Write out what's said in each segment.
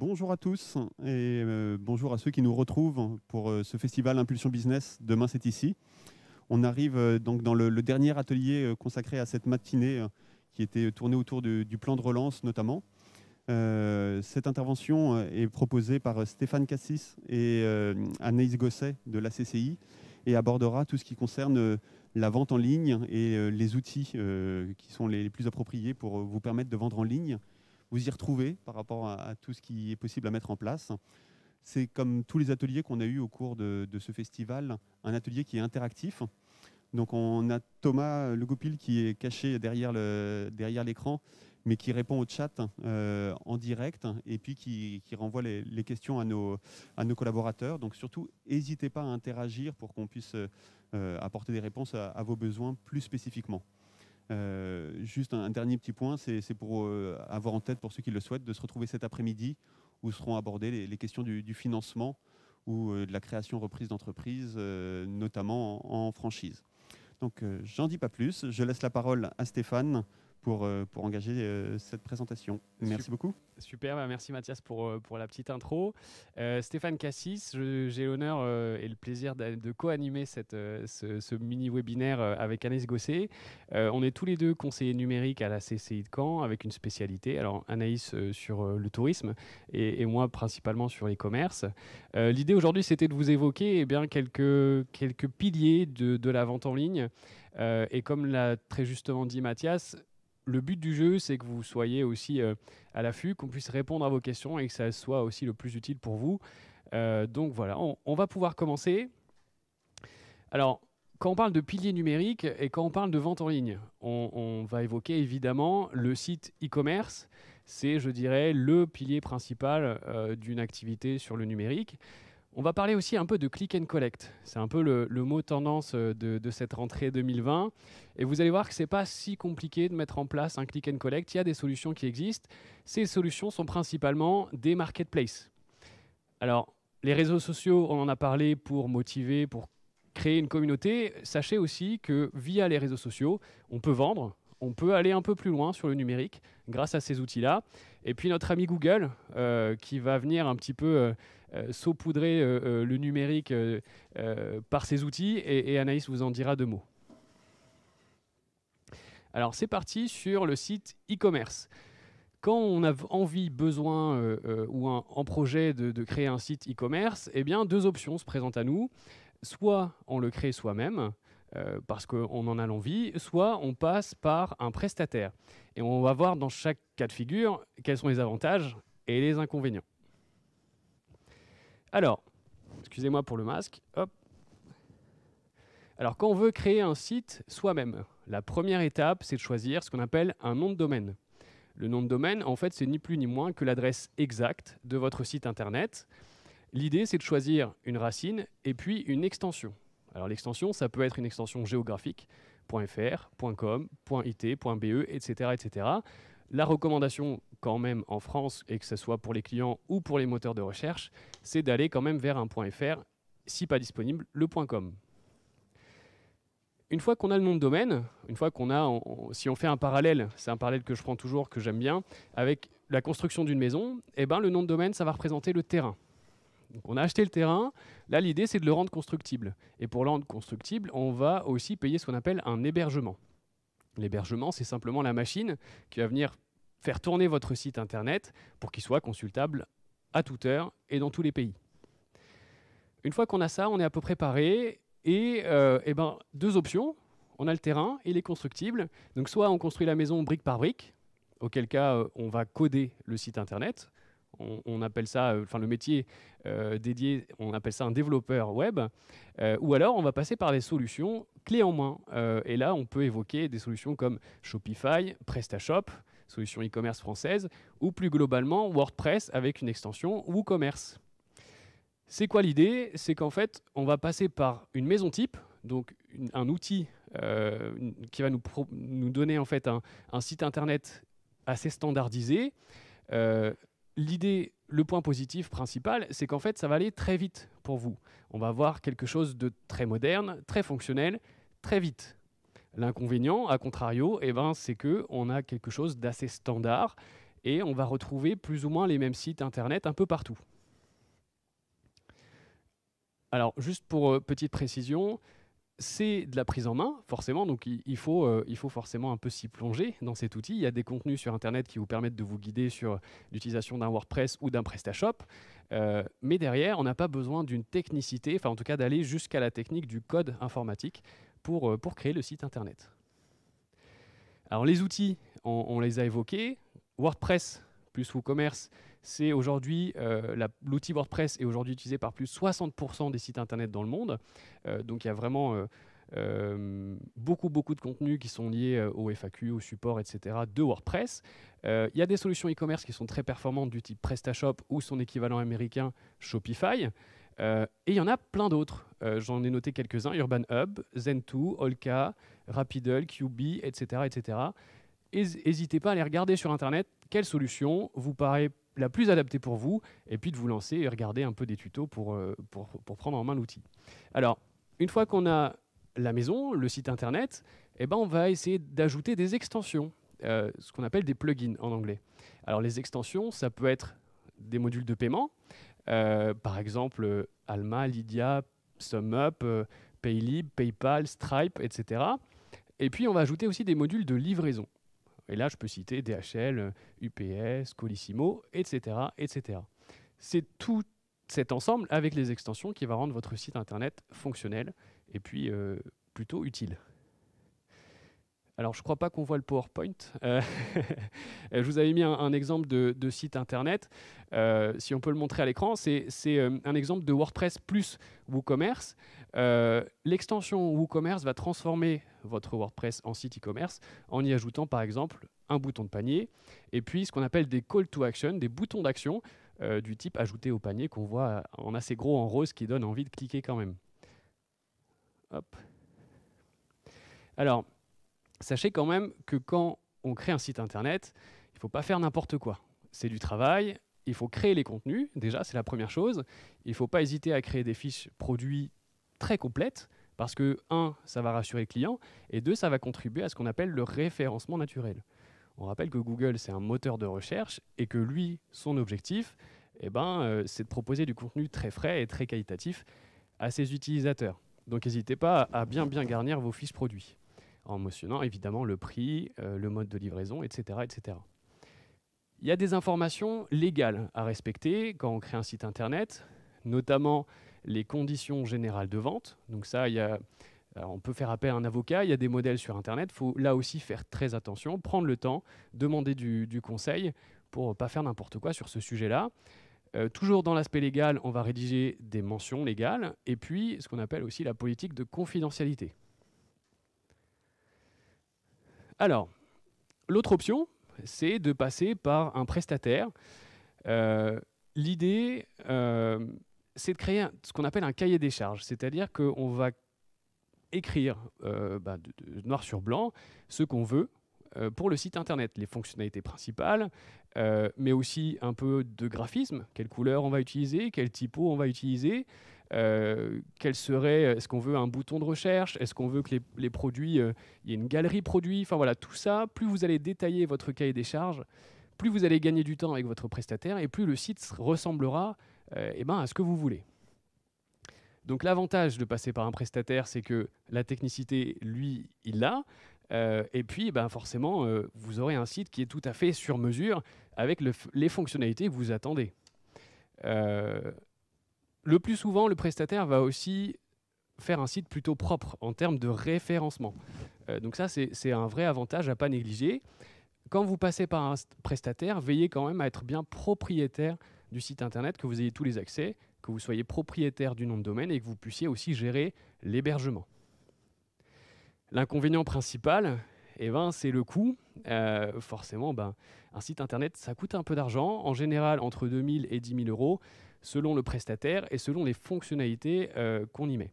Bonjour à tous et bonjour à ceux qui nous retrouvent pour ce festival Impulsion Business. Demain, c'est ici. On arrive donc dans le dernier atelier consacré à cette matinée qui était tournée autour du plan de relance notamment. Cette intervention est proposée par Stéphane Cassis et Anaïs Gosset de la CCI et abordera tout ce qui concerne la vente en ligne et les outils qui sont les plus appropriés pour vous permettre de vendre en ligne. Vous y retrouvez par rapport à tout ce qui est possible à mettre en place. C'est comme tous les ateliers qu'on a eus au cours de ce festival, un atelier qui est interactif. Donc on a Thomas Le Goupil qui est caché derrière l'écran, mais qui répond au chat en direct et puis qui renvoie les questions à nos collaborateurs. Donc surtout, n'hésitez pas à interagir pour qu'on puisse apporter des réponses à vos besoins plus spécifiquement. Juste un dernier petit point, c'est pour avoir en tête, pour ceux qui le souhaitent, de se retrouver cet après-midi où seront abordées les questions du financement ou de la création reprise d'entreprise, notamment en franchise. Donc j'en dis pas plus, je laisse la parole à Stéphane pour engager cette présentation. Merci beaucoup. Super, merci Mathias pour la petite intro. Stéphane Cassis, j'ai l'honneur et le plaisir de co-animer ce mini-webinaire avec Anaïs Gosset. On est tous les deux conseillers numériques à la CCI de Caen avec une spécialité. Alors Anaïs sur le tourisme et moi principalement sur l'e-commerce. L'idée aujourd'hui c'était de vous évoquer quelques piliers de la vente en ligne. Et comme l'a très justement dit Mathias, le but du jeu, c'est que vous soyez aussi à l'affût, qu'on puisse répondre à vos questions et que ça soit aussi le plus utile pour vous. Donc voilà, on va pouvoir commencer. Alors, quand on parle de piliers numériques et quand on parle de vente en ligne, on va évoquer évidemment le site e-commerce. C'est, je dirais, le pilier principal d'une activité sur le numérique. On va parler aussi un peu de click and collect. C'est un peu le mot tendance de cette rentrée 2020. Et vous allez voir que ce n'est pas si compliqué de mettre en place un click and collect. Il y a des solutions qui existent. Ces solutions sont principalement des marketplaces. Alors, les réseaux sociaux, on en a parlé pour motiver, pour créer une communauté. Sachez aussi que via les réseaux sociaux, on peut vendre. On peut aller un peu plus loin sur le numérique grâce à ces outils-là. Et puis notre ami Google qui va venir un petit peu saupoudrer le numérique par ces outils. Et Anaïs vous en dira deux mots. Alors c'est parti sur le site e-commerce. Quand on a envie, besoin ou en projet de créer un site e-commerce, eh bien deux options se présentent à nous. Soit on le crée soi-même, parce qu'on en a l'envie, soit on passe par un prestataire. Et on va voir dans chaque cas de figure quels sont les avantages et les inconvénients. Alors, excusez-moi pour le masque. Hop. Alors, quand on veut créer un site soi-même, la première étape, c'est de choisir ce qu'on appelle un nom de domaine. Le nom de domaine, en fait, c'est ni plus ni moins que l'adresse exacte de votre site Internet. L'idée, c'est de choisir une racine et puis une extension. Alors l'extension, ça peut être une extension géographique, .fr, .com, .it, .be, etc., etc. La recommandation quand même en France, et que ce soit pour les clients ou pour les moteurs de recherche, c'est d'aller quand même vers un .fr, si pas disponible, le .com. Une fois qu'on a le nom de domaine, une fois qu'on a, si on fait un parallèle, c'est un parallèle que je prends toujours, que j'aime bien, avec la construction d'une maison, eh ben, le nom de domaine, ça va représenter le terrain. Donc on a acheté le terrain, là l'idée c'est de le rendre constructible. Et pour le rendre constructible, on va aussi payer ce qu'on appelle un hébergement. L'hébergement, c'est simplement la machine qui va venir faire tourner votre site internet pour qu'il soit consultable à toute heure et dans tous les pays. Une fois qu'on a ça, on est à peu près paré et ben, deux options. On a le terrain, il est constructible. Donc soit on construit la maison brique par brique, auquel cas on va coder le site internet. On appelle ça, enfin le métier dédié, on appelle ça un développeur web, ou alors on va passer par des solutions clés en main. Et là, on peut évoquer des solutions comme Shopify, PrestaShop, solution e-commerce française, ou plus globalement WordPress avec une extension WooCommerce. C'est quoi l'idée? C'est qu'en fait, on va passer par une maison type, donc un outil qui va nous donner en fait un site internet assez standardisé. L'idée, le point positif principal, c'est qu'en fait, ça va aller très vite pour vous. On va avoir quelque chose de très moderne, très fonctionnel, très vite. L'inconvénient, à contrario, eh ben, c'est qu'on a quelque chose d'assez standard et on va retrouver plus ou moins les mêmes sites internet un peu partout. Alors, juste pour petite précision, c'est de la prise en main, forcément, donc il faut forcément un peu s'y plonger dans cet outil. Il y a des contenus sur Internet qui vous permettent de vous guider sur l'utilisation d'un WordPress ou d'un PrestaShop, mais derrière, on n'a pas besoin d'une technicité, enfin en tout cas d'aller jusqu'à la technique du code informatique pour créer le site Internet. Alors les outils, on les a évoqués. WordPress plus WooCommerce, c'est aujourd'hui, l'outil WordPress est aujourd'hui utilisé par plus de 60% des sites internet dans le monde. Donc il y a vraiment beaucoup de contenus qui sont liés au FAQ, au support, etc. de WordPress. Il y a des solutions e-commerce qui sont très performantes du type PrestaShop ou son équivalent américain Shopify. Et il y en a plein d'autres. J'en ai noté quelques-uns: Urban Hub, Zen2, Olka, Rapidle, QB, etc. etc. N'hésitez pas à aller regarder sur Internet quelle solution vous paraît la plus adaptée pour vous, et puis de vous lancer et regarder un peu des tutos pour prendre en main l'outil. Alors, une fois qu'on a la maison, le site Internet, eh ben, on va essayer d'ajouter des extensions, ce qu'on appelle des plugins en anglais. Alors, les extensions, ça peut être des modules de paiement, par exemple Alma, Lydia, SumUp, Paylib, PayPal, Stripe, etc. Et puis, on va ajouter aussi des modules de livraison. Et là, je peux citer DHL, UPS, Colissimo, etc. etc. C'est tout cet ensemble avec les extensions qui va rendre votre site Internet fonctionnel et puis plutôt utile. Alors, je ne crois pas qu'on voit le PowerPoint. Je vous avais mis un exemple de site Internet. Si on peut le montrer à l'écran, c'est un exemple de WordPress plus WooCommerce. L'extension WooCommerce va transformer votre WordPress en site e-commerce en y ajoutant par exemple un bouton de panier et puis ce qu'on appelle des call to action, des boutons d'action du type ajouter au panier qu'on voit en assez gros en rose qui donne envie de cliquer quand même. Hop. Alors, sachez quand même que quand on crée un site internet, il ne faut pas faire n'importe quoi. C'est du travail, il faut créer les contenus, déjà c'est la première chose. Il ne faut pas hésiter à créer des fiches produits très complètes parce que, 1, ça va rassurer le client et 2, ça va contribuer à ce qu'on appelle le référencement naturel. On rappelle que Google, c'est un moteur de recherche et que lui, son objectif, c'est de proposer du contenu très frais et très qualitatif à ses utilisateurs. Donc n'hésitez pas à bien garnir vos fiches produits en mentionnant évidemment le prix, le mode de livraison, etc., etc. Il y a des informations légales à respecter quand on crée un site internet, notamment les conditions générales de vente. Donc ça, on peut faire appel à un avocat, il y a des modèles sur internet, il faut là aussi faire très attention, prendre le temps, demander du conseil pour ne pas faire n'importe quoi sur ce sujet-là. Toujours dans l'aspect légal, on va rédiger des mentions légales et puis ce qu'on appelle aussi la politique de confidentialité. Alors, l'autre option, c'est de passer par un prestataire. L'idée, c'est de créer ce qu'on appelle un cahier des charges, c'est-à-dire qu'on va écrire noir sur blanc ce qu'on veut pour le site internet, les fonctionnalités principales, mais aussi un peu de graphisme, quelle couleur on va utiliser, quel typo on va utiliser, est-ce qu'on veut un bouton de recherche, est-ce qu'on veut que les produits, il y ait une galerie produits, enfin voilà, tout ça, plus vous allez détailler votre cahier des charges, plus vous allez gagner du temps avec votre prestataire et plus le site ressemblera à ce que vous voulez. Donc l'avantage de passer par un prestataire, c'est que la technicité, lui, il l'a. Et puis, forcément, vous aurez un site qui est tout à fait sur mesure avec les fonctionnalités que vous attendez. Le plus souvent, le prestataire va aussi faire un site plutôt propre en termes de référencement. Donc ça, c'est un vrai avantage à ne pas négliger. Quand vous passez par un prestataire, veillez quand même à être bien propriétaire du site internet, que vous ayez tous les accès, que vous soyez propriétaire du nom de domaine et que vous puissiez aussi gérer l'hébergement. L'inconvénient principal, c'est le coût. Forcément, un site internet, ça coûte un peu d'argent, en général entre 2 000 et 10 000 euros, selon le prestataire et selon les fonctionnalités qu'on y met.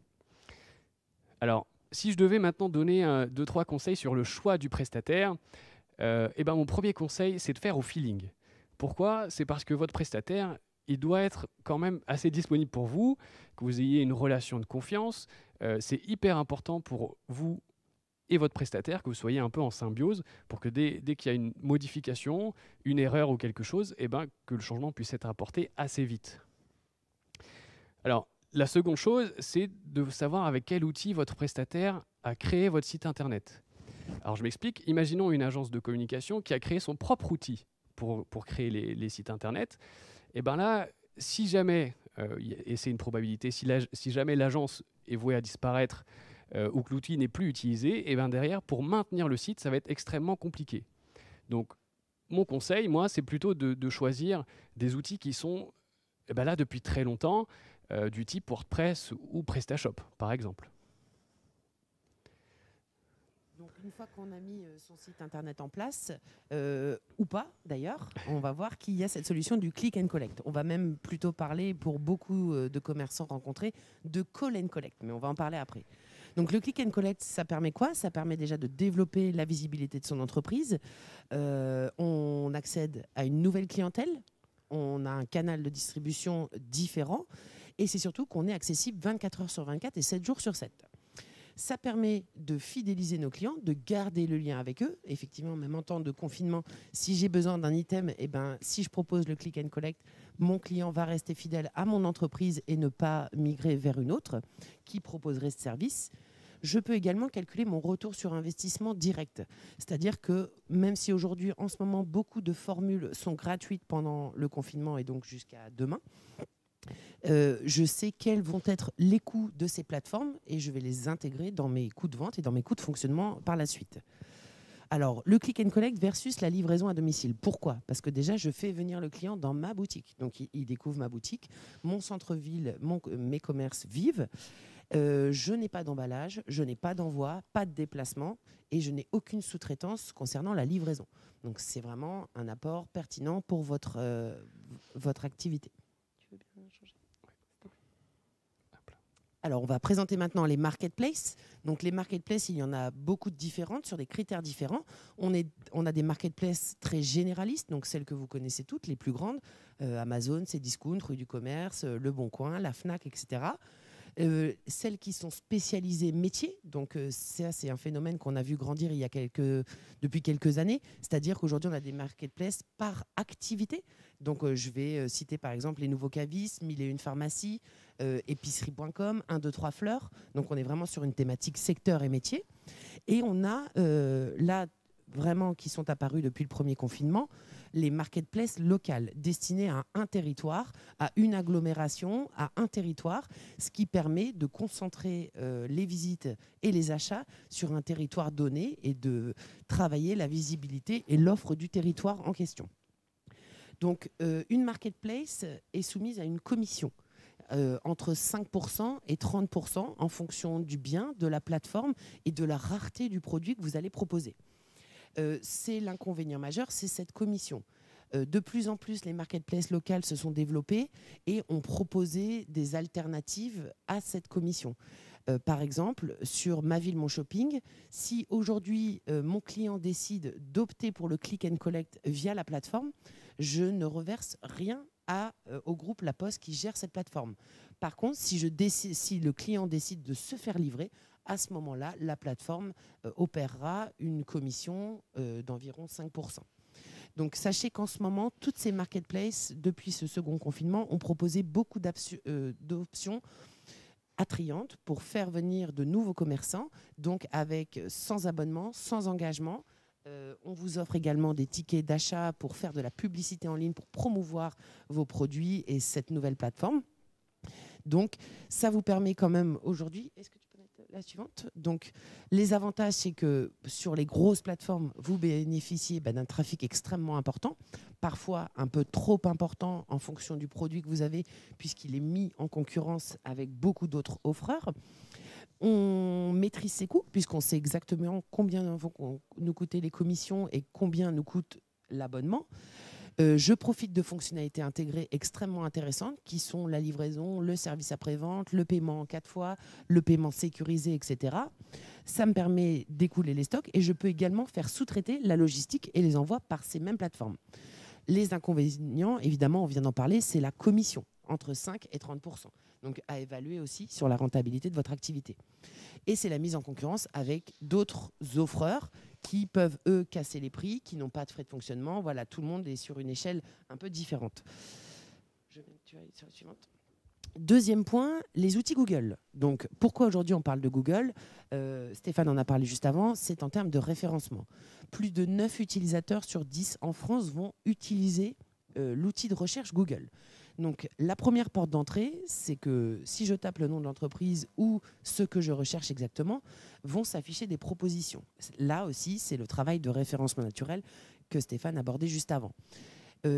Alors, si je devais maintenant donner 2-3 conseils sur le choix du prestataire, mon premier conseil, c'est de faire au feeling. Pourquoi ? C'est parce que votre prestataire, il doit être quand même assez disponible pour vous, que vous ayez une relation de confiance. C'est hyper important pour vous et votre prestataire, que vous soyez un peu en symbiose pour que dès qu'il y a une modification, une erreur ou quelque chose, que le changement puisse être apporté assez vite. Alors, la seconde chose, c'est de savoir avec quel outil votre prestataire a créé votre site internet. Alors, je m'explique. Imaginons une agence de communication qui a créé son propre outil pour créer les sites internet. Et bien là, si jamais, et c'est une probabilité, si jamais l'agence est vouée à disparaître ou que l'outil n'est plus utilisé, et bien derrière, pour maintenir le site, ça va être extrêmement compliqué. Donc, mon conseil, moi, c'est plutôt de choisir des outils qui sont là depuis très longtemps, du type WordPress ou PrestaShop, par exemple. Donc, une fois qu'on a mis son site internet en place, ou pas d'ailleurs, on va voir qu'il y a cette solution du click and collect. On va même plutôt parler, pour beaucoup de commerçants rencontrés, de call and collect, mais on va en parler après. Donc le click and collect, ça permet quoi? Ça permet déjà de développer la visibilité de son entreprise. On accède à une nouvelle clientèle, on a un canal de distribution différent, et c'est surtout qu'on est accessible 24 heures sur 24 et 7 jours sur 7. Ça permet de fidéliser nos clients, de garder le lien avec eux. Effectivement, même en temps de confinement, si j'ai besoin d'un item, si je propose le click and collect, mon client va rester fidèle à mon entreprise et ne pas migrer vers une autre qui proposerait ce service. Je peux également calculer mon retour sur investissement direct. C'est-à-dire que même si aujourd'hui, en ce moment, beaucoup de formules sont gratuites pendant le confinement et donc jusqu'à demain, je sais quels vont être les coûts de ces plateformes et je vais les intégrer dans mes coûts de vente et dans mes coûts de fonctionnement par la suite. Alors, le click and collect versus la livraison à domicile. Pourquoi? Parce que déjà, je fais venir le client dans ma boutique. Donc, il découvre ma boutique, mon centre-ville, mes commerces vivent. Je n'ai pas d'emballage, je n'ai pas d'envoi, pas de déplacement et je n'ai aucune sous-traitance concernant la livraison. Donc, c'est vraiment un apport pertinent pour votre activité. Tu veux bien changer? Alors, on va présenter maintenant les marketplaces. Donc, les marketplaces, il y en a beaucoup de différentes sur des critères différents. On a des marketplaces très généralistes, donc celles que vous connaissez toutes, les plus grandes. Amazon, Cdiscount, Rue du Commerce, Le Bon Coin, la Fnac, etc. Celles qui sont spécialisées métiers, donc ça c'est un phénomène qu'on a vu grandir depuis quelques années, c'est-à-dire qu'aujourd'hui on a des marketplaces par activité. Donc je vais citer par exemple les nouveaux cavistes, 1001 pharmacies, épicerie.com, 1, 2, 3 fleurs. Donc on est vraiment sur une thématique secteur et métier. Et on a là vraiment qui sont apparus depuis le premier confinement, les marketplaces locales destinés à un territoire, à une agglomération, à un territoire, ce qui permet de concentrer les visites et les achats sur un territoire donné et de travailler la visibilité et l'offre du territoire en question. Donc, une marketplace est soumise à une commission entre 5% et 30% en fonction du bien, de la plateforme et de la rareté du produit que vous allez proposer. C'est l'inconvénient majeur, c'est cette commission. De plus en plus, les marketplaces locales se sont développées et ont proposé des alternatives à cette commission. Par exemple, sur Ma Ville, Mon Shopping, si aujourd'hui mon client décide d'opter pour le click and collect via la plateforme, je ne reverse rien au groupe La Poste qui gère cette plateforme. Par contre, si le client décide de se faire livrer, à ce moment-là, la plateforme opérera une commission d'environ 5%. Donc, sachez qu'en ce moment, toutes ces marketplaces, depuis ce second confinement, ont proposé beaucoup d'options attrayantes pour faire venir de nouveaux commerçants, donc sans abonnement, sans engagement. On vous offre également des tickets d'achat pour faire de la publicité en ligne, pour promouvoir vos produits et cette nouvelle plateforme. Donc, ça vous permet quand même aujourd'hui... Est-ce que tu peux mettre la suivante? Donc, les avantages, c'est que sur les grosses plateformes, vous bénéficiez d'un trafic extrêmement important, parfois un peu trop important en fonction du produit que vous avez, puisqu'il est mis en concurrence avec beaucoup d'autres offreurs. On maîtrise ses coûts, puisqu'on sait exactement combien vont nous coûter les commissions et combien nous coûte l'abonnement. Je profite de fonctionnalités intégrées extrêmement intéressantes qui sont la livraison, le service après-vente, le paiement en 4 fois, le paiement sécurisé, etc. Ça me permet d'écouler les stocks et je peux également faire sous-traiter la logistique et les envois par ces mêmes plateformes. Les inconvénients, évidemment, on vient d'en parler, c'est la commission, entre 5 et 30%. donc à évaluer aussi sur la rentabilité de votre activité. Et c'est la mise en concurrence avec d'autres offreurs qui peuvent, eux, casser les prix, qui n'ont pas de frais de fonctionnement. Voilà, tout le monde est sur une échelle un peu différente. Tu vas aller sur la suivante. Deuxième point, les outils Google. Donc, pourquoi aujourd'hui on parle de Google? Stéphane en a parlé juste avant, c'est en termes de référencement. Plus de 9 utilisateurs sur 10 en France vont utiliser l'outil de recherche Google. Donc, la première porte d'entrée, c'est que si je tape le nom de l'entreprise ou ce que je recherche exactement, vont s'afficher des propositions. Là aussi, c'est le travail de référencement naturel que Stéphane abordait juste avant.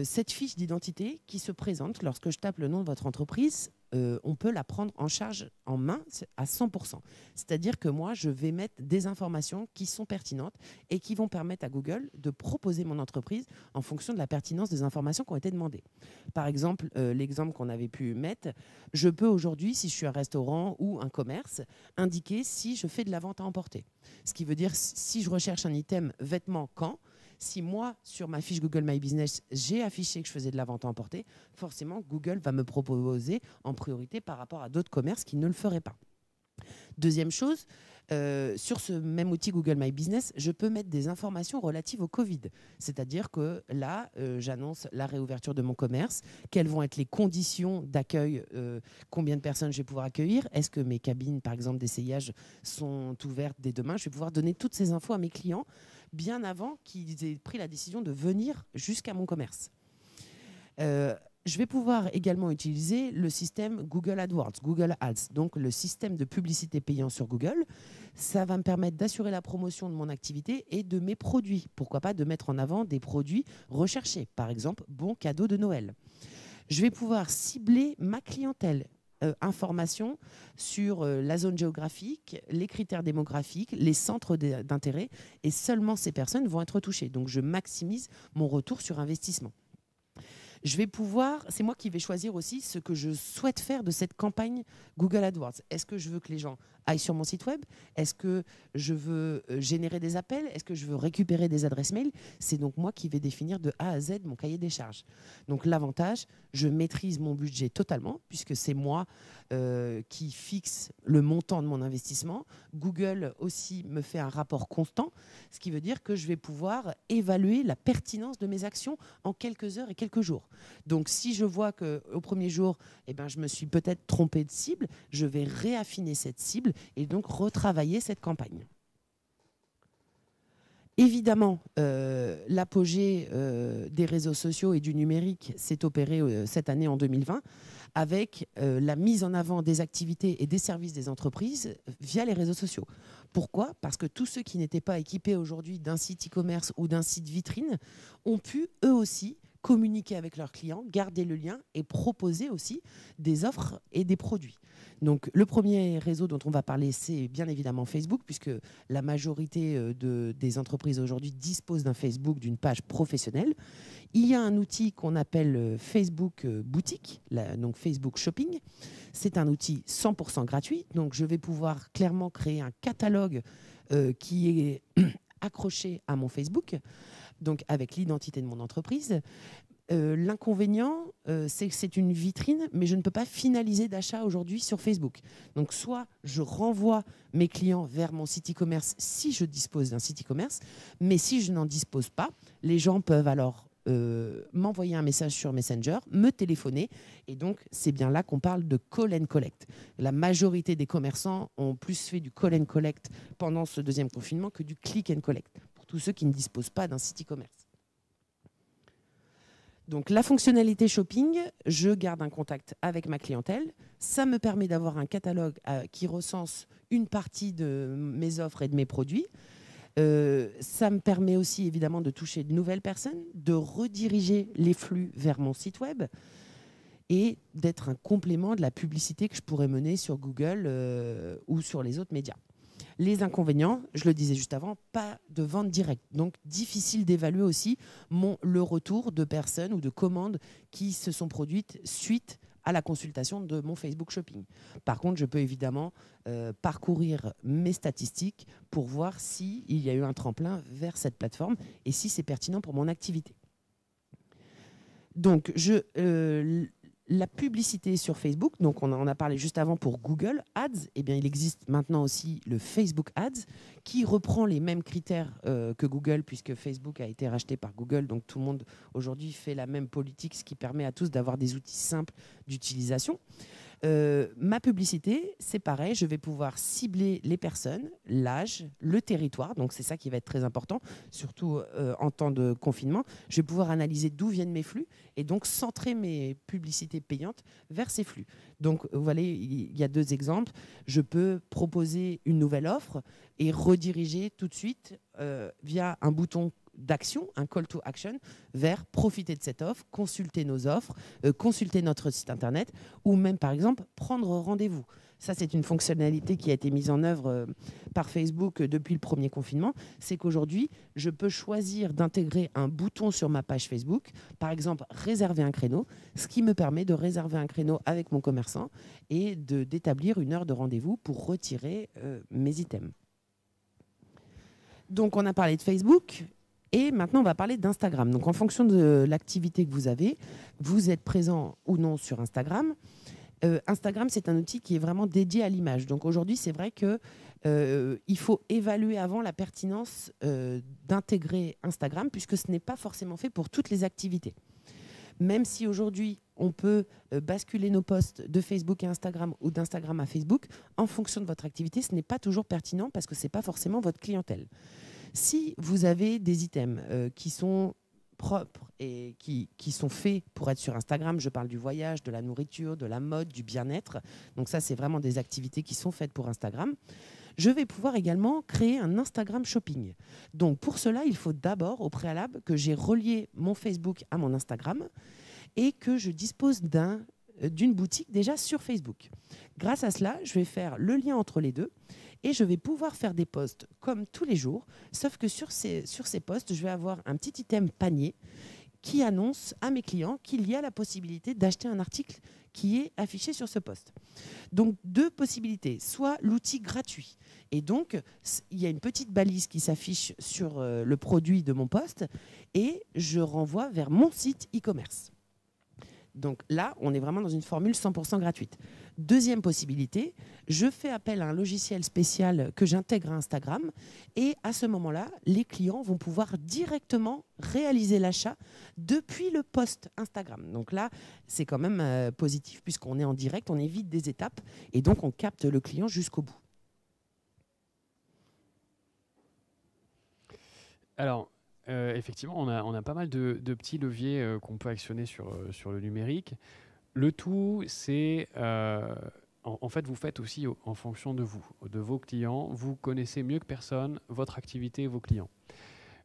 Cette fiche d'identité qui se présente lorsque je tape le nom de votre entreprise, on peut la prendre en charge en main à 100%. C'est-à-dire que moi, je vais mettre des informations qui sont pertinentes et qui vont permettre à Google de proposer mon entreprise en fonction de la pertinence des informations qui ont été demandées. Par exemple, l'exemple qu'on avait pu mettre, je peux aujourd'hui, si je suis un restaurant ou un commerce, indiquer si je fais de la vente à emporter. Ce qui veut dire si je recherche un item vêtement quand, si moi, sur ma fiche Google My Business, j'ai affiché que je faisais de la vente à emporter, forcément, Google va me proposer en priorité par rapport à d'autres commerces qui ne le feraient pas. Deuxième chose, sur ce même outil Google My Business, je peux mettre des informations relatives au Covid. C'est-à-dire que là, j'annonce la réouverture de mon commerce, quelles vont être les conditions d'accueil, combien de personnes je vais pouvoir accueillir, est-ce que mes cabines, par exemple, d'essayage sont ouvertes dès demain. Je vais pouvoir donner toutes ces infos à mes clients bien avant qu'ils aient pris la décision de venir jusqu'à mon commerce. Je vais pouvoir également utiliser le système Google AdWords, Google Ads, donc le système de publicité payant sur Google. Ça va me permettre d'assurer la promotion de mon activité et de mes produits. Pourquoi pas de mettre en avant des produits recherchés, par exemple, bon cadeau de Noël. Je vais pouvoir cibler ma clientèle. Informations sur la zone géographique, les critères démographiques, les centres d'intérêt, et seulement ces personnes vont être touchées. Donc, je maximise mon retour sur investissement. Je vais pouvoir, c'est moi qui vais choisir aussi ce que je souhaite faire de cette campagne Google AdWords. Est-ce que je veux que les gens aillent sur mon site web? Est-ce que je veux générer des appels? Est-ce que je veux récupérer des adresses mail? C'est donc moi qui vais définir de A à Z mon cahier des charges. Donc l'avantage, je maîtrise mon budget totalement puisque c'est moi qui fixe le montant de mon investissement. Google aussi me fait un rapport constant, ce qui veut dire que je vais pouvoir évaluer la pertinence de mes actions en quelques heures et quelques jours. Donc si je vois qu'au premier jour, je me suis peut-être trompé de cible, je vais réaffiner cette cible et donc retravailler cette campagne. Évidemment, l'apogée des réseaux sociaux et du numérique s'est opéré cette année en 2020 avec la mise en avant des activités et des services des entreprises via les réseaux sociaux. Pourquoi? Parce que tous ceux qui n'étaient pas équipés aujourd'hui d'un site e-commerce ou d'un site vitrine ont pu eux aussi communiquer avec leurs clients, garder le lien et proposer aussi des offres et des produits. Donc, le premier réseau dont on va parler, c'est bien évidemment Facebook, puisque la majorité des entreprises aujourd'hui disposent d'un Facebook, d'une page professionnelle. Il y a un outil qu'on appelle Facebook Boutique, donc Facebook Shopping. C'est un outil 100% gratuit, donc je vais pouvoir clairement créer un catalogue qui est accroché à mon Facebook, donc avec l'identité de mon entreprise. L'inconvénient, c'est que c'est une vitrine, mais je ne peux pas finaliser d'achat aujourd'hui sur Facebook. Donc, soit je renvoie mes clients vers mon site e-commerce si je dispose d'un site e-commerce, mais si je n'en dispose pas, les gens peuvent alors m'envoyer un message sur Messenger, me téléphoner, et donc c'est bien là qu'on parle de call and collect. La majorité des commerçants ont plus fait du call and collect pendant ce deuxième confinement que du click and collect, pour tous ceux qui ne disposent pas d'un site e-commerce. Donc la fonctionnalité shopping, je garde un contact avec ma clientèle. Ça me permet d'avoir un catalogue qui recense une partie de mes offres et de mes produits. Ça me permet aussi évidemment de toucher de nouvelles personnes, de rediriger les flux vers mon site web et d'être un complément de la publicité que je pourrais mener sur Google ou sur les autres médias. Les inconvénients, je le disais juste avant, pas de vente directe. Donc, difficile d'évaluer aussi le retour de personnes ou de commandes qui se sont produites suite à la consultation de mon Facebook Shopping. Par contre, je peux évidemment parcourir mes statistiques pour voir s'il y a eu un tremplin vers cette plateforme et si c'est pertinent pour mon activité. Donc, La publicité sur Facebook, donc on en a parlé juste avant pour Google Ads, eh bien il existe maintenant aussi le Facebook Ads qui reprend les mêmes critères que Google puisque Facebook a été racheté par Google, donc tout le monde aujourd'hui fait la même politique, ce qui permet à tous d'avoir des outils simples d'utilisation. Ma publicité, c'est pareil, je vais pouvoir cibler les personnes, l'âge, le territoire, donc c'est ça qui va être très important, surtout en temps de confinement. Je vais pouvoir analyser d'où viennent mes flux et donc centrer mes publicités payantes vers ces flux. Donc vous voyez, il y a 2 exemples. Je peux proposer une nouvelle offre et rediriger tout de suite via un bouton d'action, un call to action, vers profiter de cette offre, consulter nos offres, consulter notre site internet ou même par exemple prendre rendez-vous. Ça, c'est une fonctionnalité qui a été mise en œuvre par Facebook depuis le premier confinement. C'est qu'aujourd'hui, je peux choisir d'intégrer un bouton sur ma page Facebook, par exemple réserver un créneau, ce qui me permet de réserver un créneau avec mon commerçant et d'établir une heure de rendez-vous pour retirer mes items. Donc, on a parlé de Facebook. Et maintenant, on va parler d'Instagram. Donc, en fonction de l'activité que vous avez, vous êtes présent ou non sur Instagram. Instagram, c'est un outil qui est vraiment dédié à l'image. Donc, aujourd'hui, c'est vrai qu'il faut évaluer avant la pertinence d'intégrer Instagram, puisque ce n'est pas forcément fait pour toutes les activités. Même si aujourd'hui, on peut basculer nos posts de Facebook à Instagram ou d'Instagram à Facebook, en fonction de votre activité, ce n'est pas toujours pertinent parce que ce n'est pas forcément votre clientèle. Si vous avez des items qui sont propres et qui sont faits pour être sur Instagram, je parle du voyage, de la nourriture, de la mode, du bien-être, donc ça c'est vraiment des activités qui sont faites pour Instagram, je vais pouvoir également créer un Instagram Shopping. Donc pour cela, il faut d'abord au préalable que j'ai relié mon Facebook à mon Instagram et que je dispose d'une boutique déjà sur Facebook. Grâce à cela, je vais faire le lien entre les deux et je vais pouvoir faire des posts comme tous les jours, sauf que sur ces posts, je vais avoir un petit item panier qui annonce à mes clients qu'il y a la possibilité d'acheter un article qui est affiché sur ce post. Donc 2 possibilités, soit l'outil gratuit, et donc il y a une petite balise qui s'affiche sur le produit de mon post et je renvoie vers mon site e-commerce. Donc là, on est vraiment dans une formule 100% gratuite. Deuxième possibilité, je fais appel à un logiciel spécial que j'intègre à Instagram et à ce moment-là, les clients vont pouvoir directement réaliser l'achat depuis le post Instagram. Donc là, c'est quand même positif puisqu'on est en direct, on évite des étapes et donc on capte le client jusqu'au bout. Alors, effectivement, on a pas mal de petits leviers qu'on peut actionner sur le numérique. Le tout, c'est... en fait, vous faites aussi en fonction de vous, de vos clients. Vous connaissez mieux que personne votre activité et vos clients.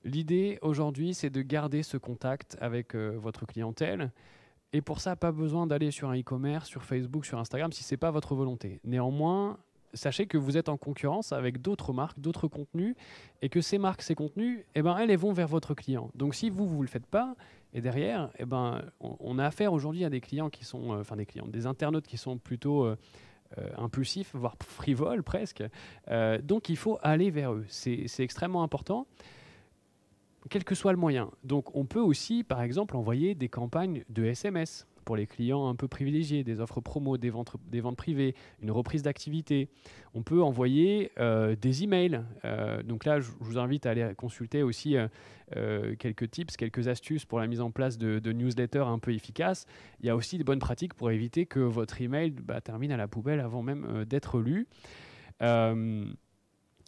L'idée, aujourd'hui, c'est de garder ce contact avec votre clientèle. Et pour ça, pas besoin d'aller sur un e-commerce, sur Facebook, sur Instagram, si ce n'est pas votre volonté. Néanmoins, sachez que vous êtes en concurrence avec d'autres marques, d'autres contenus, et que ces marques, ces contenus, eh ben, elles vont vers votre client. Donc si vous ne le faites pas, et derrière, eh ben, on a affaire aujourd'hui à des clients qui sont, des internautes qui sont plutôt impulsifs, voire frivoles presque. Donc il faut aller vers eux. C'est extrêmement important, quel que soit le moyen. Donc on peut aussi, par exemple, envoyer des campagnes de SMS pour les clients un peu privilégiés, des offres promo, des ventes privées, une reprise d'activité. On peut envoyer des emails. Donc là, je vous invite à aller consulter aussi quelques tips, quelques astuces pour la mise en place de newsletters un peu efficaces. Il y a aussi des bonnes pratiques pour éviter que votre email termine à la poubelle avant même d'être lu.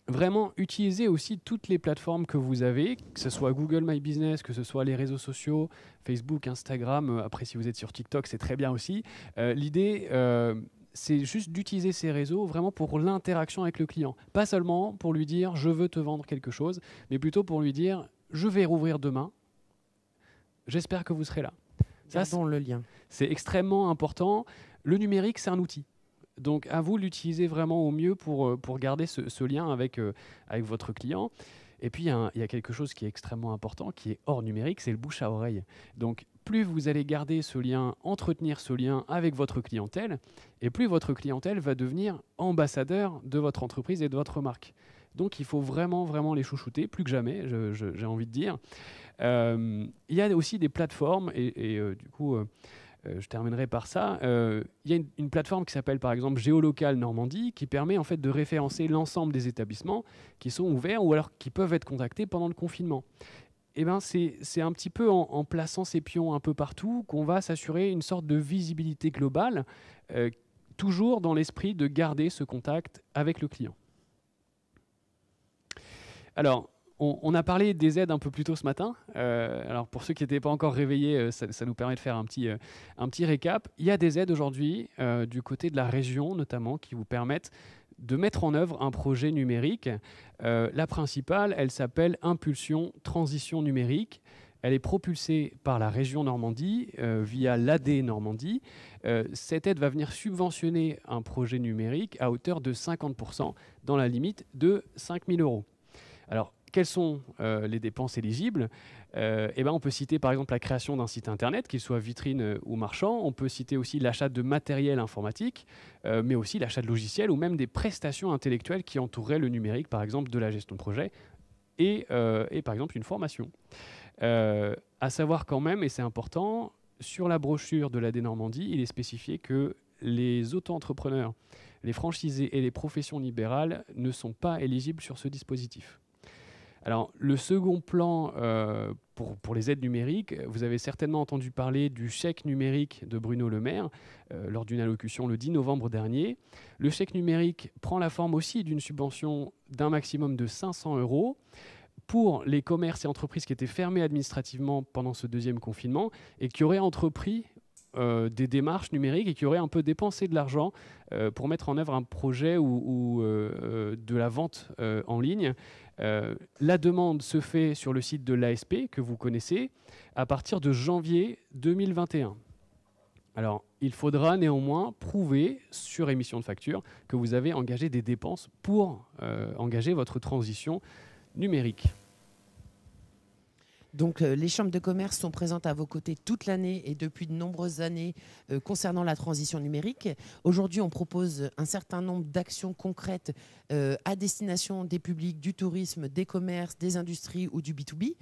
Vraiment, utilisez aussi toutes les plateformes que vous avez, que ce soit Google My Business, que ce soit les réseaux sociaux, Facebook, Instagram. Après, si vous êtes sur TikTok, c'est très bien aussi. L'idée, c'est juste d'utiliser ces réseaux vraiment pour l'interaction avec le client. Pas seulement pour lui dire « je veux te vendre quelque chose », mais plutôt pour lui dire « je vais rouvrir demain, j'espère que vous serez là ». Gardons le lien. C'est extrêmement important. Le numérique, c'est un outil. Donc, à vous de l'utiliser vraiment au mieux pour garder ce lien avec votre client. Et puis, il y a quelque chose qui est extrêmement important, qui est hors numérique, c'est le bouche à oreille. Donc, plus vous allez garder ce lien, entretenir ce lien avec votre clientèle, et plus votre clientèle va devenir ambassadeur de votre entreprise et de votre marque. Donc, il faut vraiment, vraiment les chouchouter, plus que jamais, j'ai envie de dire. Il y a aussi des plateformes, et du coup... je terminerai par ça. Il y a une plateforme qui s'appelle par exemple Géolocal Normandie qui permet en fait de référencer l'ensemble des établissements qui sont ouverts ou alors qui peuvent être contactés pendant le confinement. Eh ben, c'est un petit peu en plaçant ces pions un peu partout qu'on va s'assurer une sorte de visibilité globale, toujours dans l'esprit de garder ce contact avec le client. Alors, on a parlé des aides un peu plus tôt ce matin. Alors pour ceux qui n'étaient pas encore réveillés, ça nous permet de faire un petit récap. Il y a des aides aujourd'hui du côté de la région notamment qui vous permettent de mettre en œuvre un projet numérique. La principale, elle s'appelle Impulsion Transition Numérique. Elle est propulsée par la région Normandie via l'AD Normandie. Cette aide va venir subventionner un projet numérique à hauteur de 50% dans la limite de 5 000 €. Alors, quelles sont les dépenses éligibles? On peut citer par exemple la création d'un site internet, qu'il soit vitrine ou marchand. On peut citer aussi l'achat de matériel informatique, mais aussi l'achat de logiciels ou même des prestations intellectuelles qui entoureraient le numérique, par exemple de la gestion de projet et par exemple une formation. À savoir quand même, et c'est important, sur la brochure de l'AD Normandie, il est spécifié que les auto-entrepreneurs, les franchisés et les professions libérales ne sont pas éligibles sur ce dispositif. Alors, le second plan pour les aides numériques, vous avez certainement entendu parler du chèque numérique de Bruno Le Maire lors d'une allocution le 10 novembre dernier. Le chèque numérique prend la forme aussi d'une subvention d'un maximum de 500 € pour les commerces et entreprises qui étaient fermés administrativement pendant ce deuxième confinement et qui auraient entrepris des démarches numériques et qui auraient un peu dépensé de l'argent pour mettre en œuvre un projet ou de la vente en ligne. La demande se fait sur le site de l'ASP, que vous connaissez, à partir de janvier 2021. Alors, il faudra néanmoins prouver sur émission de facture que vous avez engagé des dépenses pour engager votre transition numérique. Donc les chambres de commerce sont présentes à vos côtés toute l'année et depuis de nombreuses années concernant la transition numérique. Aujourd'hui, on propose un certain nombre d'actions concrètes à destination des publics, du tourisme, des commerces, des industries ou du B2B.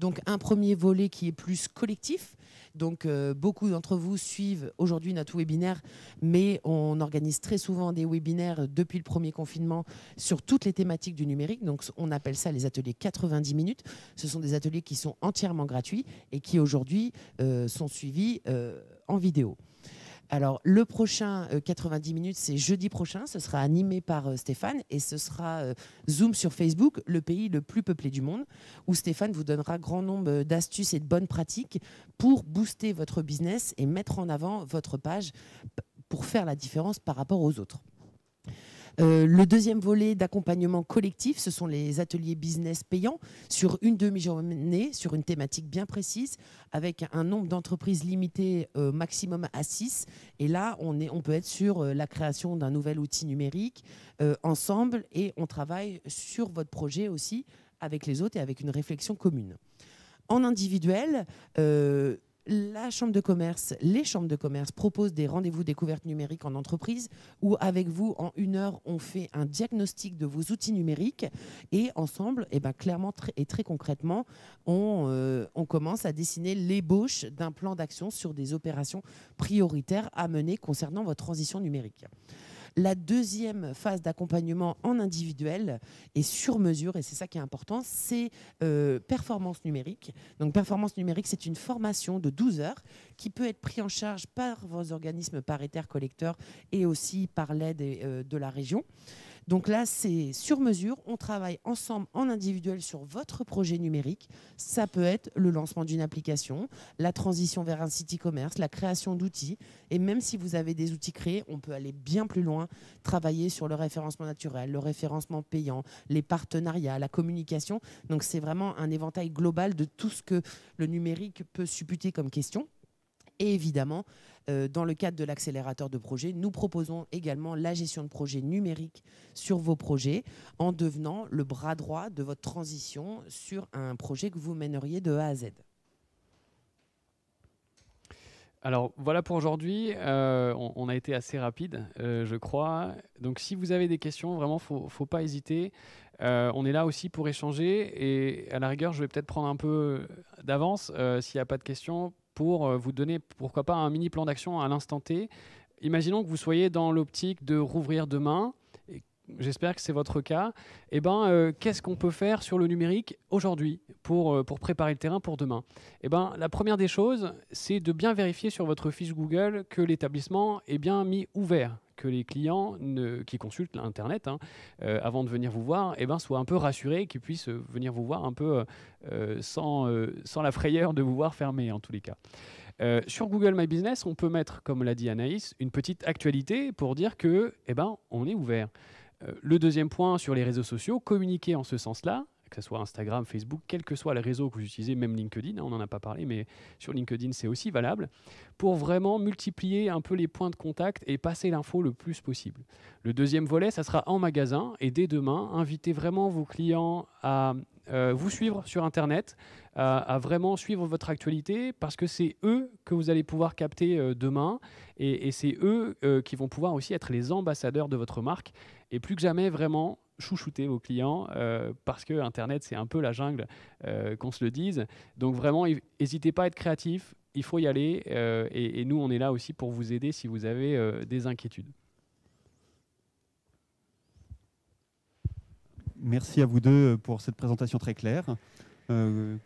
Donc un premier volet qui est plus collectif. Donc beaucoup d'entre vous suivent aujourd'hui notre webinaire, mais on organise très souvent des webinaires depuis le premier confinement sur toutes les thématiques du numérique. Donc on appelle ça les ateliers 90 minutes. Ce sont des ateliers qui sont entièrement gratuits et qui aujourd'hui sont suivis en vidéo. Alors, le prochain 90 minutes, c'est jeudi prochain. Ce sera animé par Stéphane et ce sera Zoom sur Facebook, le pays le plus peuplé du monde, où Stéphane vous donnera grand nombre d'astuces et de bonnes pratiques pour booster votre business et mettre en avant votre page pour faire la différence par rapport aux autres. Le deuxième volet d'accompagnement collectif, ce sont les ateliers business payants sur une demi-journée, sur une thématique bien précise, avec un nombre d'entreprises limité maximum à 6. Et là, on peut être sur la création d'un nouvel outil numérique ensemble et on travaille sur votre projet aussi avec les autres et avec une réflexion commune. En individuel, la chambre de commerce, les chambres de commerce proposent des rendez-vous découvertes numériques en entreprise où avec vous, en 1 heure, on fait un diagnostic de vos outils numériques et ensemble, clairement et très concrètement, on commence à dessiner l'ébauche d'un plan d'action sur des opérations prioritaires à mener concernant votre transition numérique. La deuxième phase d'accompagnement en individuel est sur mesure, et c'est ça qui est important, c'est performance numérique. Donc performance numérique, c'est une formation de 12 heures qui peut être prise en charge par vos organismes paritaires collecteurs et aussi par l'aide de la région. Donc là, c'est sur mesure, on travaille ensemble en individuel sur votre projet numérique. Ça peut être le lancement d'une application, la transition vers un site e-commerce, la création d'outils. Et même si vous avez des outils créés, on peut aller bien plus loin, travailler sur le référencement naturel, le référencement payant, les partenariats, la communication. Donc c'est vraiment un éventail global de tout ce que le numérique peut supputer comme question. Et évidemment, dans le cadre de l'accélérateur de projet, nous proposons également la gestion de projets numériques sur vos projets en devenant le bras droit de votre transition sur un projet que vous mèneriez de A à Z. Alors voilà pour aujourd'hui, on a été assez rapide, je crois. Donc si vous avez des questions, vraiment, faut pas hésiter. On est là aussi pour échanger et à la rigueur, je vais peut-être prendre un peu d'avance s'il n'y a pas de questions pour vous donner, pourquoi pas, un mini plan d'action à l'instant T. Imaginons que vous soyez dans l'optique de rouvrir demain. J'espère que c'est votre cas. Eh ben, qu'est-ce qu'on peut faire sur le numérique aujourd'hui pour préparer le terrain pour demain? Eh ben, la première des choses, c'est de bien vérifier sur votre fiche Google que l'établissement est bien mis ouvert, que les clients qui consultent l'Internet avant de venir vous voir eh ben, soient un peu rassurés, qu'ils puissent venir vous voir un peu sans la frayeur de vous voir fermé en tous les cas. Sur Google My Business, on peut mettre, comme l'a dit Anaïs, une petite actualité pour dire que, eh ben, on est ouvert. Le deuxième point, sur les réseaux sociaux, communiquer en ce sens-là, que ce soit Instagram, Facebook, quel que soit le réseau que vous utilisez, même LinkedIn, on n'en a pas parlé, mais sur LinkedIn, c'est aussi valable, pour vraiment multiplier un peu les points de contact et passer l'info le plus possible. Le deuxième volet, ça sera en magasin, et dès demain, invitez vraiment vos clients à vous suivre sur Internet, à vraiment suivre votre actualité, parce que c'est eux que vous allez pouvoir capter demain, et c'est eux qui vont pouvoir aussi être les ambassadeurs de votre marque, et plus que jamais, vraiment, chouchouter vos clients, parce que Internet, c'est un peu la jungle, qu'on se le dise. Donc vraiment, n'hésitez pas à être créatif, il faut y aller, et nous, on est là aussi pour vous aider si vous avez des inquiétudes. Merci à vous deux pour cette présentation très claire.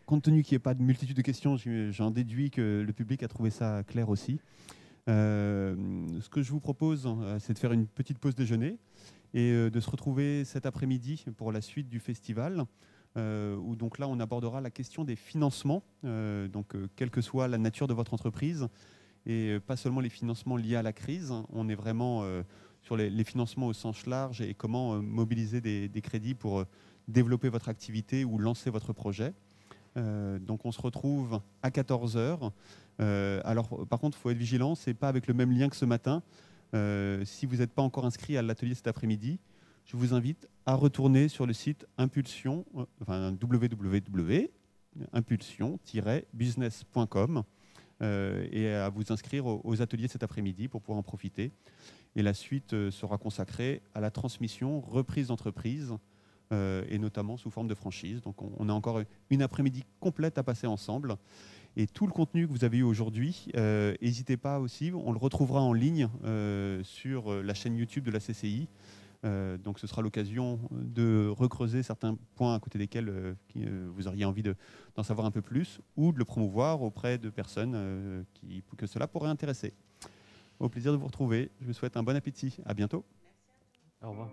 Compte tenu qu'il n'y ait pas de multitude de questions, j'en déduis que le public a trouvé ça clair aussi. Ce que je vous propose, c'est de faire une petite pause déjeuner et de se retrouver cet après-midi pour la suite du festival, où donc là on abordera la question des financements, quelle que soit la nature de votre entreprise, et pas seulement les financements liés à la crise. On est vraiment sur les financements au sens large et comment mobiliser des crédits pour développer votre activité ou lancer votre projet. Donc on se retrouve à 14 h. Alors par contre, il faut être vigilant, ce n'est pas avec le même lien que ce matin. Si vous n'êtes pas encore inscrit à l'atelier cet après-midi, je vous invite à retourner sur le site www.impulsion-business.com et à vous inscrire aux ateliers cet après-midi pour pouvoir en profiter. Et la suite sera consacrée à la transmission, reprise d'entreprise, et notamment sous forme de franchise. Donc on a encore une après-midi complète à passer ensemble. Et tout le contenu que vous avez eu aujourd'hui, n'hésitez pas aussi, on le retrouvera en ligne sur la chaîne YouTube de la CCI. Donc ce sera l'occasion de recreuser certains points à côté desquels vous auriez envie d'en savoir un peu plus, ou de le promouvoir auprès de personnes que cela pourrait intéresser. Au plaisir de vous retrouver. Je vous souhaite un bon appétit. À bientôt. Au revoir.